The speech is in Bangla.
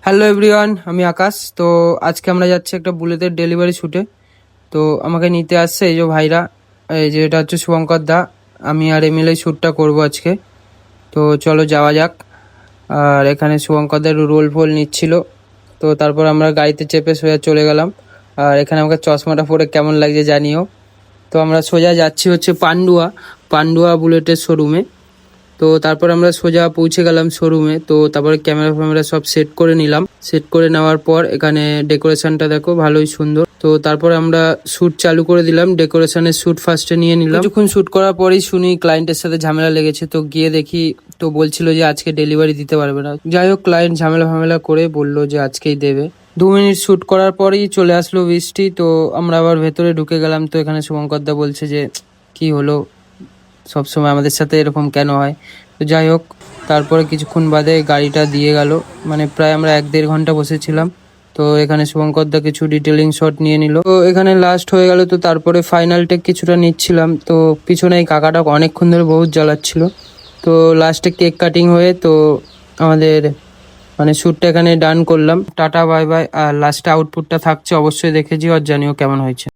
হ্যালো এভরিওয়ান, আমি আকাশ। তো আজকে আমরা যাচ্ছি একটা বুলেটের ডেলিভারি শ্যুটে। তো আমাকে নিতে আসছে এই যে ভাইরা, এই যে এটা হচ্ছে শুভঙ্কর দা। আমি আর এমএলএ শ্যুটটা করবো আজকে। তো চলো যাওয়া যাক। আর এখানে শুভঙ্কর দা রোল ফোল নিচ্ছিল। তো তারপর আমরা গাড়িতে চেপে সোজা চলে গেলাম। আর এখানে আমাকে চশমাটা পরে কেমন লাগছে জানিও। তো আমরা সোজা যাচ্ছি হচ্ছে পান্ডুয়া পান্ডুয়া বুলেটের শোরুমে। তো তারপর আমরা সোজা পৌঁছে গেলাম শোরুমে। তো তারপরে ক্যামেরা ফ্যামেরা সব সেট করে নিলাম। সেট করে নেওয়ার পর এখানে ডেকোরেশনটা দেখো ভালোই সুন্দর। তো তারপর আমরা শ্যুট চালু করে দিলাম। ডেকোরেশনের শ্যুট ফার্স্টে নিয়ে নিলাম। কিছুক্ষণ শ্যুট করার পরেই শুনি ক্লায়েন্টের সাথে ঝামেলা লেগেছে। তো গিয়ে দেখি, তো বলছিল যে আজকে ডেলিভারি দিতে পারবে না। যাই হোক, ক্লায়েন্ট ঝামেলা ফামেলা করে বললো যে আজকেই দেবে। 2 মিনিট শ্যুট করার পরেই চলে আসলো বৃষ্টি। তো আমরা আবার ভেতরে ঢুকে গেলাম। তো এখানে শুভঙ্কর দা বলছে যে কি হলো, সব সময় আমাদের সাথে এরকম কেন হয়। তো যাই হোক, তারপরে কিছুক্ষণ বাদে গাড়িটা দিয়ে গেল। মানে প্রায় আমরা 1-1.5 ঘন্টা বসেছিলাম। তো এখানে শুভঙ্কর দা কিছু ডিটেলিং শট নিয়ে নিল। তো এখানে লাস্ট হয়ে গেল। তো তারপরে ফাইনাল টেক কিছুটা নিচ্ছিলাম। তো পিছনে এই কাকাটা অনেকক্ষণ ধরে বহুত জ্বালাচ্ছিল। তো লাস্টে কেক কাটিং হয়ে তো আমাদের মানে শ্যুটটা এখানে ডান করলাম। Tata bye bye. আর লাস্টে আউটপুটটা থাকছে, অবশ্যই দেখে যেও আর জানিও কেমন হয়েছে।